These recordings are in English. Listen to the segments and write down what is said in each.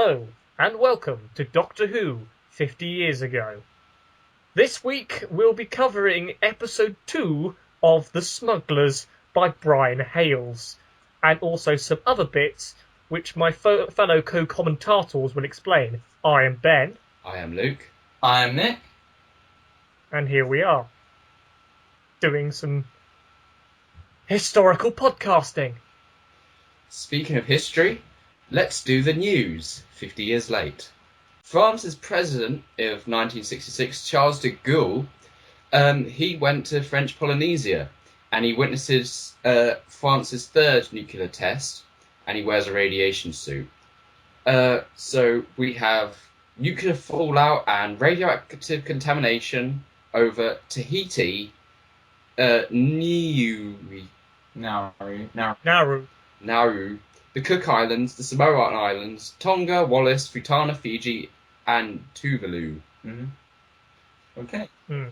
Hello, and welcome to Doctor Who 50 Years Ago. This week we'll be covering Episode 2 of The Smugglers by Brian Hales, and also some other bits which my fellow co-commentators will explain. I am Ben. I am Luke. I am Nick. And here we are, doing some historical podcasting. Speaking of history, let's do the news 50 years late. France's president of 1966, Charles de Gaulle, he went to French Polynesia and he witnesses France's third nuclear test, and he wears a radiation suit. So we have nuclear fallout and radioactive contamination over Tahiti, Nauru, the Cook Islands, the Samoan Islands, Tonga, Wallis, Futuna, Fiji, and Tuvalu. Mm-hmm. Okay.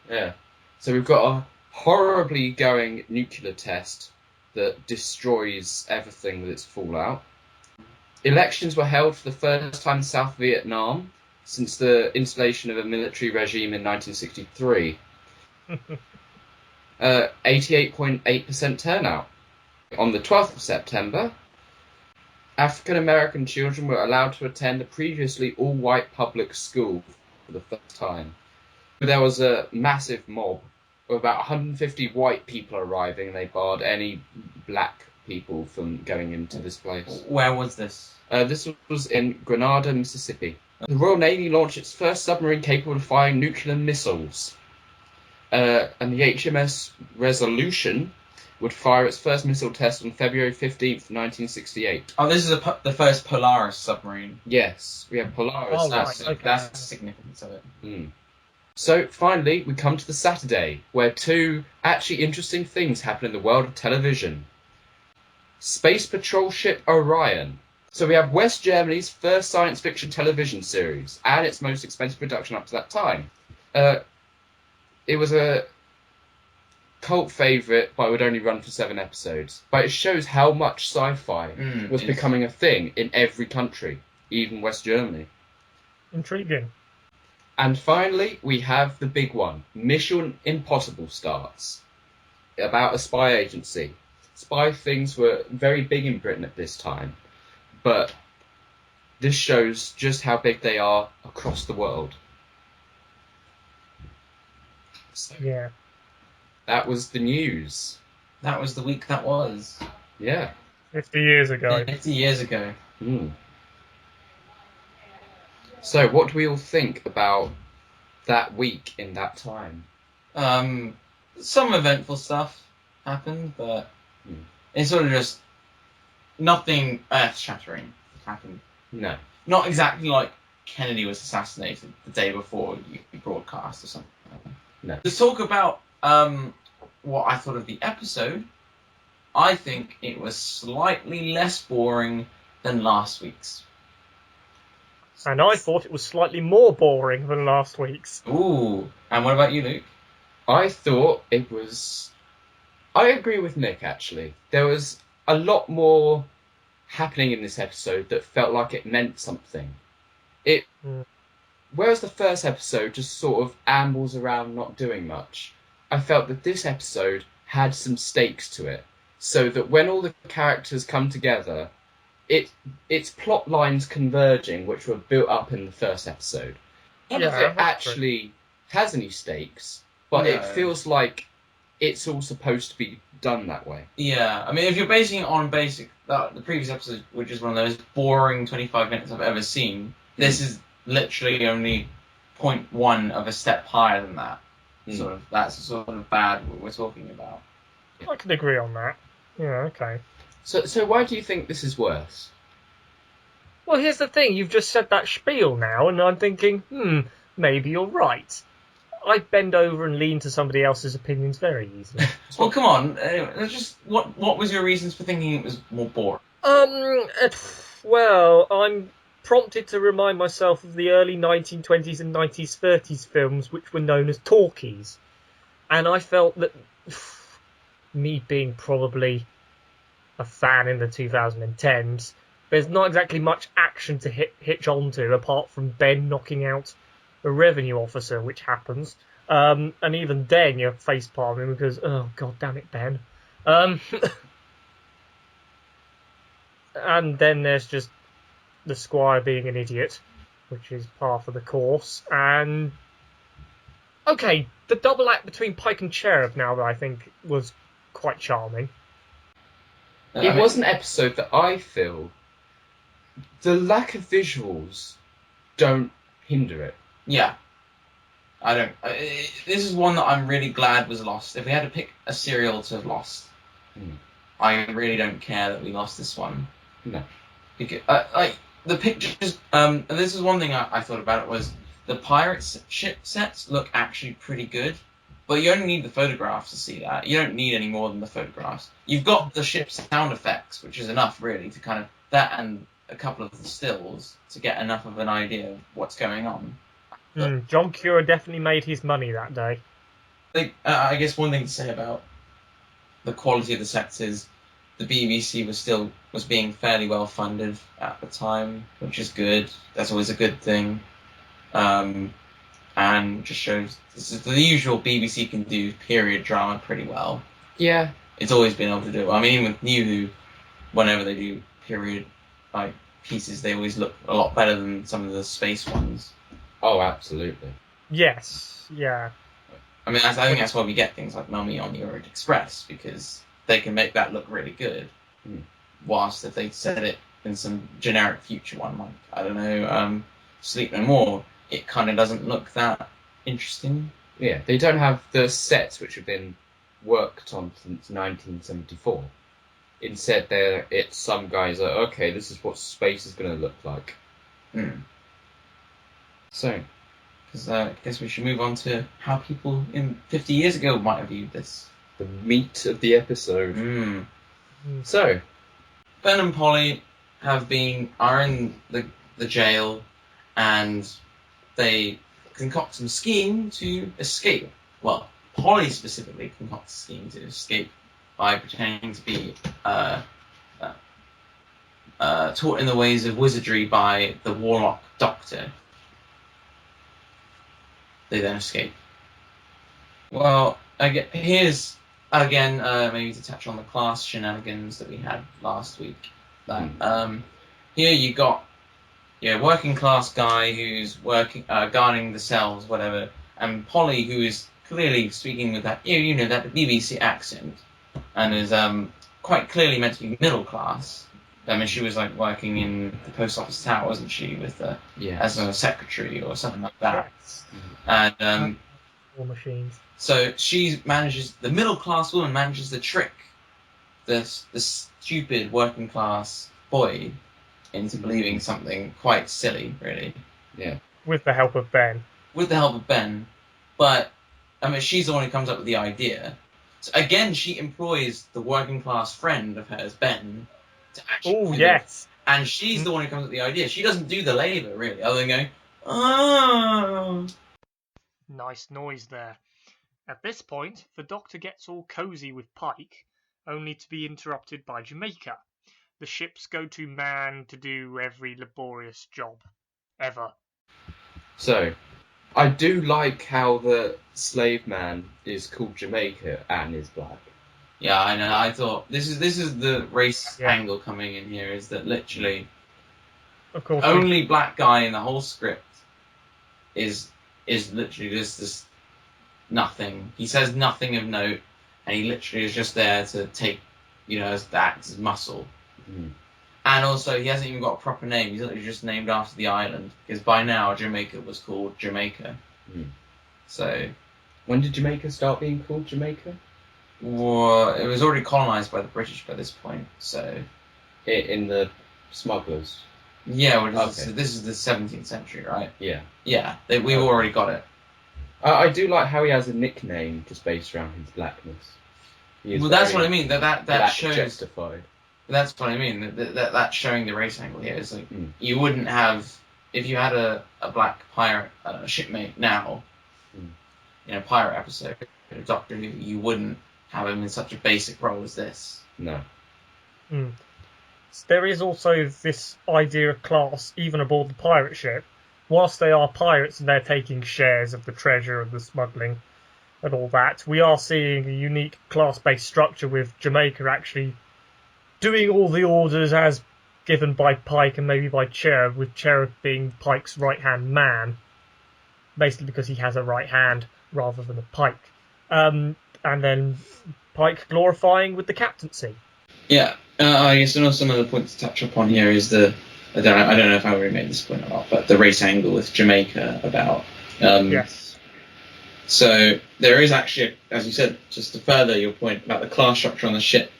Yeah. So we've got a horribly going nuclear test that destroys everything with its fallout. Elections were held for the first time in South Vietnam since the installation of a military regime in 1963. 88.8% turnout. On the 12th of September, African American children were allowed to attend a previously all-white public school for the first time. There was a massive mob of about 150 white people arriving, and they barred any black people from going into this place. Where was this? This was in Grenada, Mississippi. The Royal Navy launched its first submarine capable of firing nuclear missiles. And the HMS Resolution would fire its first missile test on February 15th, 1968. Oh, this is the first Polaris submarine. Yes, we have Polaris. Oh, That's right, okay. the significance of it. So, finally, we come to the Saturday, where two actually interesting things happen in the world of television. Space Patrol ship Orion. So we have West Germany's first science fiction television series, and its most expensive production up to that time. It was a cult favourite, but it would only run for 7 episodes. But it shows how much sci-fi was becoming a thing in every country, even West Germany. Intriguing. And finally, we have the big one. Mission Impossible starts. About a spy agency. Spy things were very big in Britain at this time, but this shows just how big they are across the world. So, Yeah. that was the news. That was the week that was. Yeah. 50 years ago. 50 years ago. So, what do we all think about that week in that time? Some eventful stuff happened, but it's sort of just nothing earth-shattering happened. No. Not exactly like Kennedy was assassinated the day before you broadcast or something. No. To talk about what I thought of the episode, I think it was slightly less boring than last week's. And I thought it was slightly more boring than last week's. Ooh. And what about you, Luke? I thought it was... I agree with Nick, actually. There was a lot more happening in this episode that felt like it meant something. Whereas the first episode just sort of ambles around not doing much, I felt that this episode had some stakes to it, so that when all the characters come together, it's plot lines converging, which were built up in the first episode. None of it actually has any stakes, but it feels like it's all supposed to be done that way. Yeah, I mean, if you're basing it on the previous episode, which is one of those boring 25 minutes I've ever seen, this is literally only 0.1 of a step higher than that. That's the sort of bad what we're talking about. I can agree on that. Yeah, okay. So why do you think this is worse? Well, here's the thing. You've just said that spiel now, and I'm thinking, maybe you're right. I bend over and lean to somebody else's opinions very easily. Well, come on. What was your reasons for thinking it was more boring? Well, I'm prompted to remind myself of the early 1920s and 1930s films which were known as talkies. And I felt that, me being probably a fan in the 2010s, there's not exactly much action to hitch onto apart from Ben knocking out a revenue officer, which happens. And even then, you're face palming because, oh god damn it, Ben. And then there's just the Squire being an idiot, which is par for the course. And okay, the double act between Pike and Cherub now that I think was quite charming. It was an episode that I feel the lack of visuals don't hinder it. Yeah. I don't. This is one that I'm really glad was lost. If we had to pick a serial to have lost, I really don't care that we lost this one. No. Because, like, the pictures, and this is one thing I thought about it was the pirate ship sets look actually pretty good, but you only need the photographs to see that. You don't need any more than the photographs. You've got the ship's sound effects, which is enough really to kind of that and a couple of the stills to get enough of an idea of what's going on. John Cura definitely made his money that day. I guess one thing to say about the quality of the sets is the BBC was being fairly well funded at the time, which is good. That's always a good thing, and just shows this is the usual BBC can do period drama pretty well. Yeah, it's always been able to do it. I mean, even with New Who, whenever they do period like pieces, they always look a lot better than some of the space ones. Oh, absolutely. Yes, yeah. I mean, I think that's why we get things like Mummy on the Orient Express, because they can make that look really good. Whilst if they set it in some generic future one, like, I don't know, Sleep No More, it kind of doesn't look that interesting. Yeah, they don't have the sets which have been worked on since 1974. Instead, it's some guys are, okay, this is what space is going to look like. So, because I guess we should move on to how people in 50 years ago might have viewed this. The meat of the episode. So, Ben and Polly are in the jail, and they concoct some scheme to escape. Well, Polly specifically concocts a scheme to escape by pretending to be taught in the ways of wizardry by the warlock doctor. They then escape. Well, here's again maybe to touch on the class shenanigans that we had last week. Here you got working class guy who's working guarding the cells, whatever, and Polly, who is clearly speaking with that that BBC accent, and is quite clearly meant to be middle class. I mean, she was like working in the post office tower, wasn't she, with as a secretary or something like that. And War machines. so the middle class woman manages to trick this stupid working class boy into believing something quite silly, really. Yeah. With the help of Ben. But I mean, she's the one who comes up with the idea. So again, she employs the working class friend of hers, Ben, to actually. Oh yes. And she's the one who comes up with the idea. She doesn't do the labour really, other than going, oh. Nice noise there. At this point, the Doctor gets all cosy with Pike, only to be interrupted by Jamaica, the ship's go-to man to do every laborious job ever. So, I do like how the slave man is called Jamaica and is black. Yeah, I know. I thought this is the race angle coming in here. Is that literally, of course, only black guy in the whole script is literally just this nothing. He says nothing of note, and he literally is just there to take, act as muscle. And also, he hasn't even got a proper name. He's literally just named after the island, because by now Jamaica was called Jamaica. So, when did Jamaica start being called Jamaica? Well, it was already colonised by the British by this point. So, in the Smugglers. Yeah, this is the 17th century, right? Yeah. Yeah, we've already got it. I do like how he has a nickname just based around his blackness. Well, that's what I mean. That shows. Justified. That's what I mean. That's showing the race angle here. It's like you wouldn't have if you had a black pirate shipmate now, in a pirate episode, Doctor Who, you wouldn't have him in such a basic role as this. No. there is also this idea of class even aboard the pirate ship. Whilst they are pirates and they're taking shares of the treasure and the smuggling and all that, we are seeing a unique class-based structure with Jamaica actually doing all the orders as given by Pike and maybe by Cherub, with Cherub being Pike's right-hand man, basically because he has a right hand rather than a pike. And then Pike glorifying with the captaincy. Yeah, I guess another some of the points to touch upon here is I don't know if I already made this point or not, but the race angle with Jamaica about. Yes. So there is actually, as you said, just to further your point about the class structure on the ship,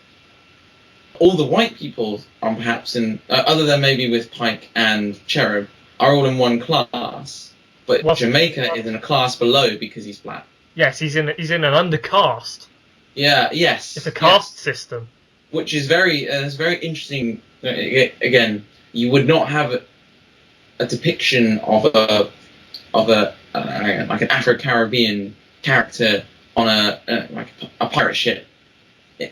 all the white people are perhaps in, other than maybe with Pike and Cherub, are all in one class, but Jamaica is in a class below because he's black. Yes, he's in an undercast. Yeah, yes. It's a caste system. Which is very interesting. Again, you would not have a depiction of a like an Afro-Caribbean character on a pirate ship,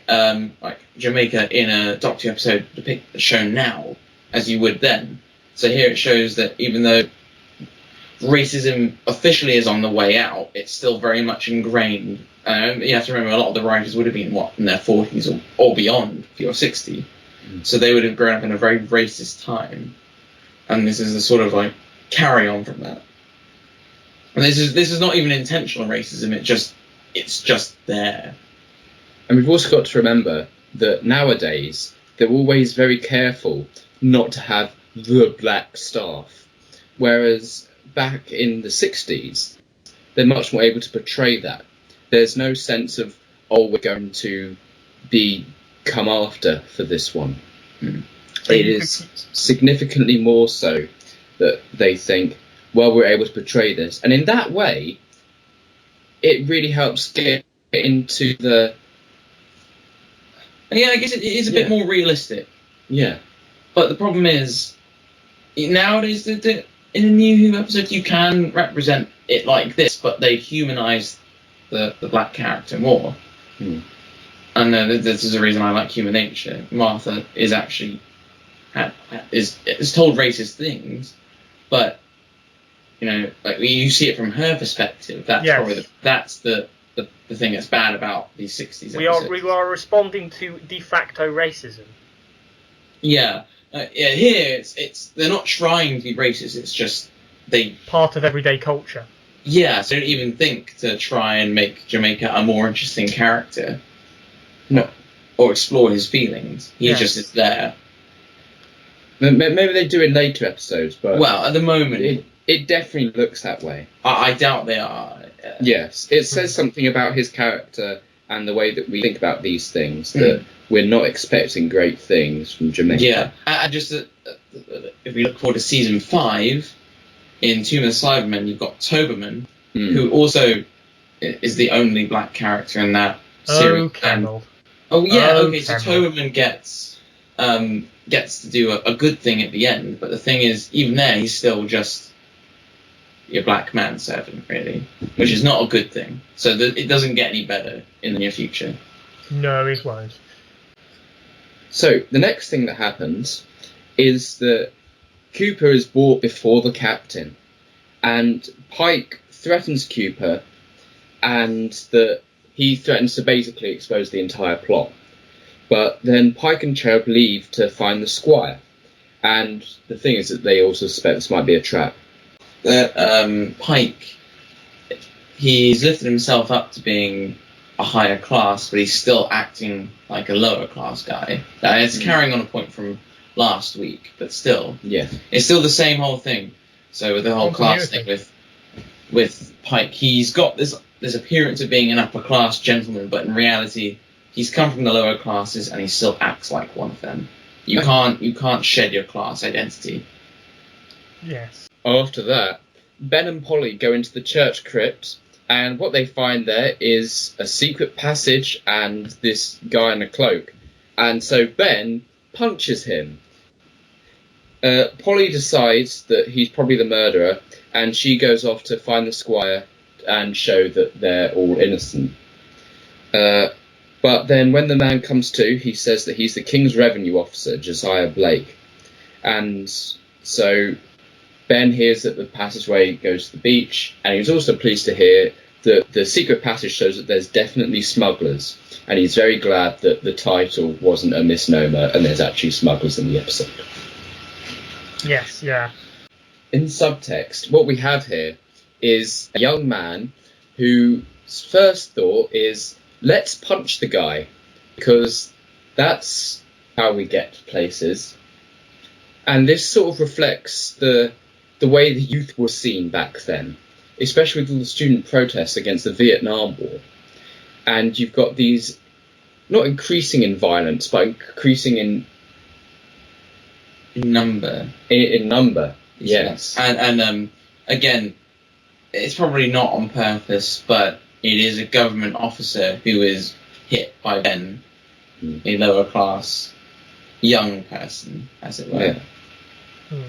like Jamaica in a Doctor Who episode shown now, as you would then. So here it shows that even though racism officially is on the way out, it's still very much ingrained. You have to remember, a lot of the writers would have been, in their 40s or beyond, if you're 60. So they would have grown up in a very racist time. And this is a sort of like carry on from that. And this is not even intentional racism, it's just there. And we've also got to remember that nowadays they're always very careful not to have the black staff. Whereas back in the 60s, they're much more able to portray that. There's no sense of, we're going to be come after for this one. It is significantly more so that they think, we're able to portray this. And in that way, it really helps get into the... Yeah, I guess it is a bit more realistic. Yeah. But the problem is, nowadays, in a New Who episode, you can represent it like this, but they humanise the black character more. And this is the reason I like Human Nature. Martha is actually is told racist things, but like you see it from her perspective. That's probably that's the thing that's bad about these 60s episodes. We are responding to de facto racism. Yeah. Here it's they're not trying to be racist. It's just part of everyday culture. Yeah, so they don't even think to try and make Jamaica a more interesting character. No, or explore his feelings. He just is there. Maybe they do in later episodes, but at the moment it definitely looks that way. I doubt they are. Yes, it says something about his character and the way that we think about these things, that we're not expecting great things from Jamaica. Yeah, and just if we look forward to season 5, in Tomb of the Cybermen, you've got Toberman, who also is the only black character in that series. Kendall. So Toberman gets to do a good thing at the end, but the thing is, even there, he's still just your black manservant, really, which is not a good thing. So it doesn't get any better in the near future. No, it won't. So the next thing that happens is that Cooper is brought before the captain, and Pike threatens Cooper, and that he threatens to basically expose the entire plot. But then Pike and Cherub leave to find the Squire, and the thing is that they also suspect this might be a trap. Pike, he's lifted himself up to being a higher class, but he's still acting like a lower class guy. It's carrying on a point from last week, but still, it's still the same whole thing. So with the whole class thing with Pike, he's got this appearance of being an upper class gentleman, but in reality, he's come from the lower classes and he still acts like one of them. You can't shed your class identity. Yes. After that, Ben and Polly go into the church crypt, and what they find there is a secret passage and this guy in a cloak. And so Ben punches him. Polly decides that he's probably the murderer, and she goes off to find the Squire and show that they're all innocent. But then when the man comes to, he says that he's the King's Revenue Officer, Josiah Blake. And so Ben hears that the passageway goes to the beach, and he's also pleased to hear that the secret passage shows that there's definitely smugglers. And he's very glad that the title wasn't a misnomer and there's actually smugglers in the episode. Yes, yeah. In subtext, what we have here is a young man whose first thought is, let's punch the guy, because that's how we get places. And this sort of reflects the way the youth were seen back then, especially with all the student protests against the Vietnam War. And you've got these, not increasing in violence, but increasing in number. In number, yes. And again, it's probably not on purpose, but it is a government officer who is hit by Ben, a lower class young person, as it were. Yeah.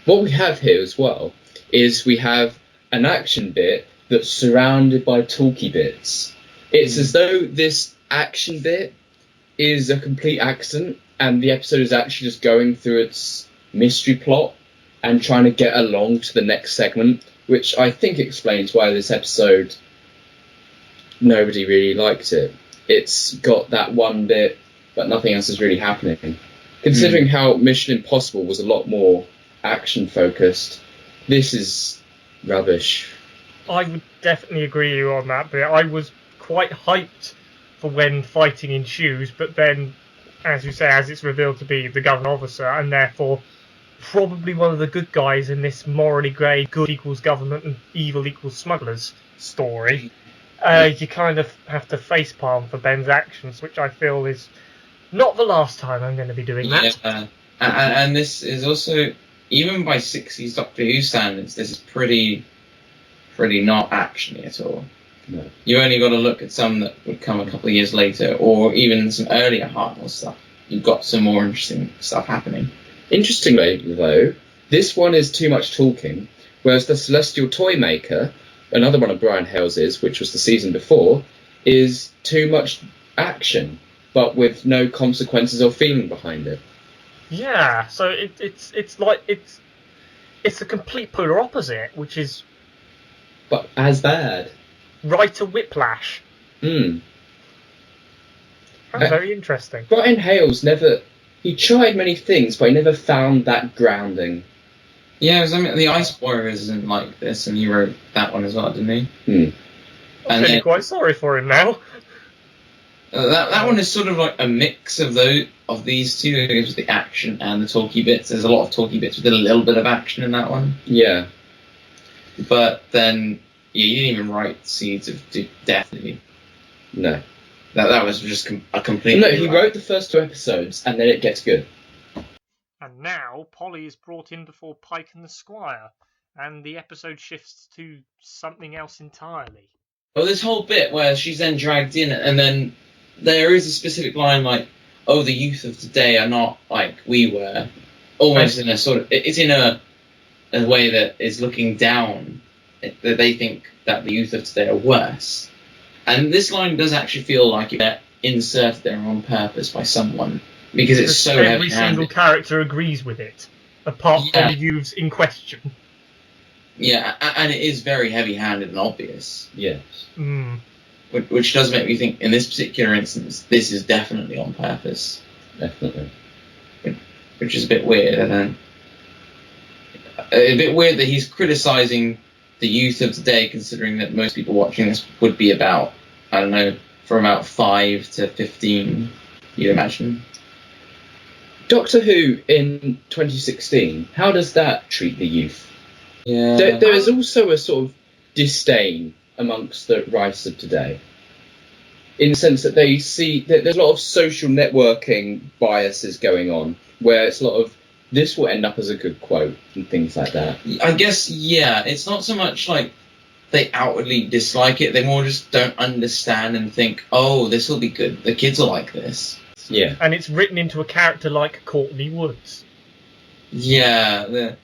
What we have here as well is we have an action bit that's surrounded by talky bits. It's as though this action bit is a complete accident and the episode is actually just going through its mystery plot and trying to get along to the next segment, which I think explains why this episode, nobody really liked it. It's got that one bit, but nothing else is really happening. Considering how Mission Impossible was a lot more action-focused, this is rubbish. I would definitely agree with you on that bit. I was quite hyped for when fighting ensues, but then, as you say, as it's revealed to be the government officer, and therefore probably one of the good guys in this morally grey good equals government and evil equals smugglers story, you kind of have to facepalm for Ben's actions, which I feel is not the last time I'm going to be doing that. Yeah. And this is also, even by 60s Doctor Who standards, this is pretty not actiony at all. No. You only got to look at some that would come a couple of years later, or even some earlier Hartnell stuff. You've got some more interesting stuff happening. Interestingly, though, this one is too much talking, whereas the Celestial Toymaker, another one of Brian Hales's, which was the season before, is too much action, but with no consequences or feeling behind it. Yeah, so it's like it's the complete polar opposite, which is But as bad. writer whiplash. That's very interesting. Brian Hales he tried many things, but he never found that grounding. Yeah, I mean, the Ice Warriors isn't like this, and he wrote that one as well, didn't he? I'm feeling quite sorry for him now. That one is sort of like a mix of these two. It was the action and the talky bits. There's a lot of talky bits with a little bit of action in that one. Yeah. But then, you didn't even write Seeds of Death, did you? No. That was just a complete... No, he wrote the first 2 episodes, and then it gets good. And now Polly is brought in before Pike and the Squire, and the episode shifts to something else entirely. Well, this whole bit where she's then dragged in, and then there is a specific line like, oh, the youth of today are not like we were. Almost in a sort of... It's in a way that is looking down, that they think that the youth of today are worse. And this line does actually feel like it's inserted there on purpose by someone, because it's so heavy-handed. Every single character agrees with it, apart from the youths in question. Yeah, and it is very heavy-handed and obvious. Yes. Which does make me think, in this particular instance, this is definitely on purpose. Definitely. Which is a bit weird, and then a bit weird that he's criticising the youth of today, considering that most people watching this would be about, I don't know, from about 5 to 15, you'd imagine. Doctor Who in 2016, how does that treat the youth? Yeah. There is also a sort of disdain amongst the writers of today, in the sense that they see that there's a lot of social networking biases going on, where it's a lot of, this will end up as a good quote and things like that. I guess, yeah, it's not so much like they outwardly dislike it, they more just don't understand and think, oh, this will be good, the kids will like this. Yeah. And it's written into a character like Courtney Woods. Yeah,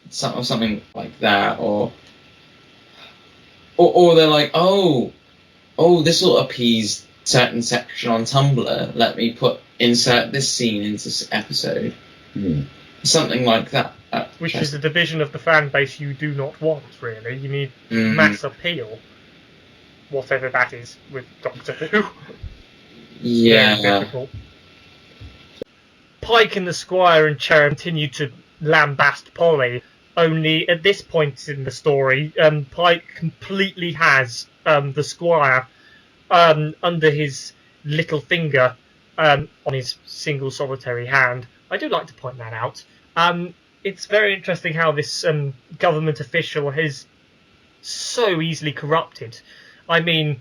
something like that, or they're like, oh, this will appease certain section on Tumblr, let me insert this scene into this episode. Something like that. Which is a division of the fan base you do not want, really. You need mass appeal. Whatever that is with Doctor Who. Yeah. Very difficult. Pike and the Squire and Cherub continue to lambast Polly, only at this point in the story, Pike completely has the Squire under his little finger on his single solitary hand. I do like to point that out. It's very interesting how this government official is so easily corrupted. I mean,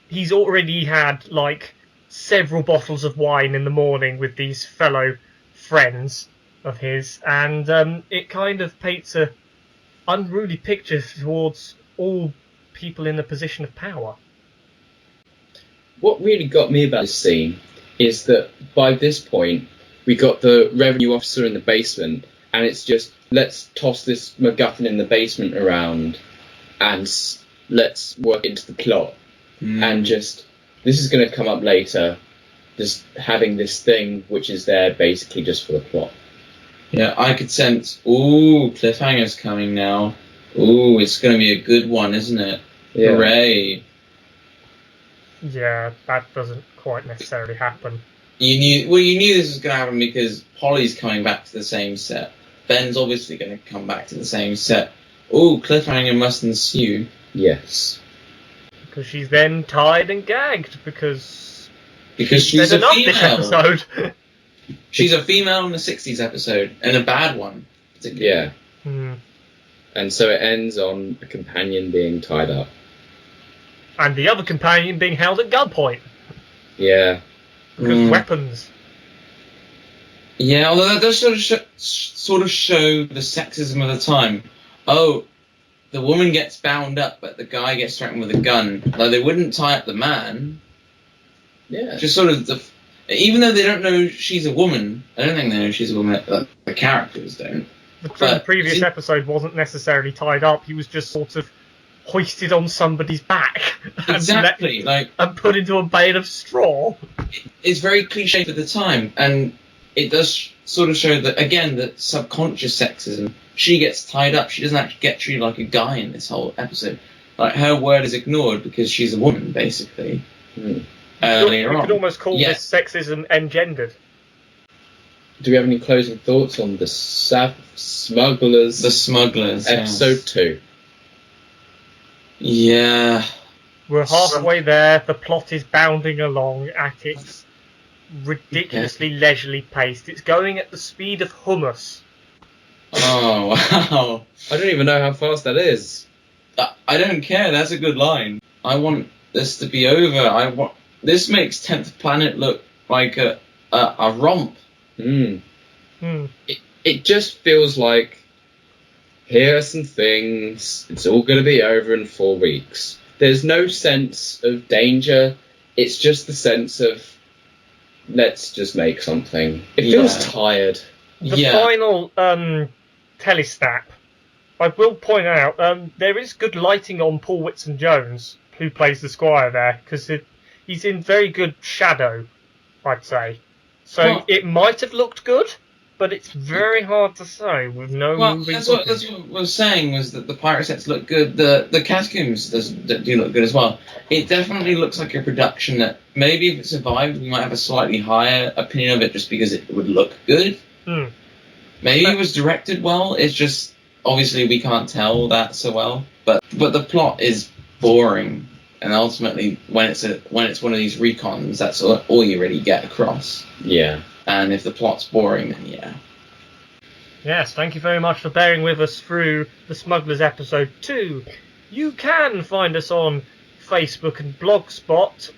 he's already had, like, several bottles of wine in the morning with these fellow friends of his, and it kind of paints a unruly picture towards all people in a position of power. What really got me about this scene is that by this point, we got the revenue officer in the basement, and it's just, let's toss this MacGuffin in the basement around and let's work into the plot. And just, this is going to come up later, just having this thing which is there basically just for the plot. Yeah, I could sense, cliffhanger's coming now. Ooh, it's going to be a good one, isn't it? Yeah. Hooray. Yeah, that doesn't quite necessarily happen. You knew this was going to happen because Polly's coming back to the same set. Ben's obviously going to come back to the same set. Ooh, cliffhanger must ensue. Yes. Because she's then tied and gagged because she's a female. This episode. She's a female in the 60s episode, and a bad one. Yeah. And so it ends on a companion being tied up. And the other companion being held at gunpoint. Yeah. Because weapons. Yeah, although that does sort of show the sexism of the time. Oh, the woman gets bound up, but the guy gets threatened with a gun. Though they wouldn't tie up the man. Yeah. Just sort of even though they don't know she's a woman, I don't think they know she's a woman. The characters don't. The previous episode wasn't necessarily tied up. He was just sort of hoisted on somebody's back. Exactly. And put into a bale of straw. It's very cliche for the time, and it does sort of show that, again, the subconscious sexism. She gets tied up. She doesn't actually get treated like a guy in this whole episode. Like, her word is ignored because she's a woman, basically. Earlier on. You could almost call this sexism engendered. Do we have any closing thoughts on the Smugglers? The Smugglers, episode 2. Yeah. We're halfway there. The plot is bounding along at its ridiculously leisurely pace. It's going at the speed of hummus. Oh, wow. I don't even know how fast that is. I don't care. That's a good line. I want this to be over. This makes 10th Planet look like a romp. It just feels like, here are some things, it's all going to be over in 4 weeks. There's no sense of danger, it's just the sense of, let's just make something. It feels tired. The final telesnap, I will point out, there is good lighting on Paul Whitson-Jones, who plays the Squire there, because he's in very good shadow, I'd say. So it might have looked good, but it's very hard to say with no moving footage. That's what I was saying, was that the pirate sets look good. The costumes do look good as well. It definitely looks like a production that maybe if it survived, we might have a slightly higher opinion of it just because it would look good. Maybe it was directed well. It's just obviously we can't tell that so well. But the plot is boring, and ultimately when it's one of these recons, that's all you really get across. Yeah. And if the plot's boring, then yeah. Yes, thank you very much for bearing with us through the Smugglers episode 2. You can find us on Facebook and Blogspot.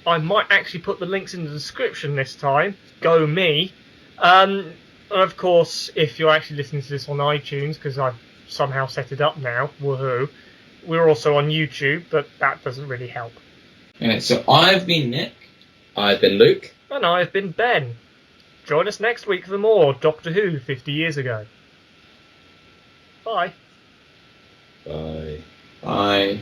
I might actually put the links in the description this time. Go me. And of course, if you're actually listening to this on iTunes, because I've somehow set it up now, woohoo, we're also on YouTube, but that doesn't really help. Okay, so I've been Nick. I've been Luke. And I've been Ben. Join us next week for more Doctor Who 50 years ago. Bye. Bye. Bye.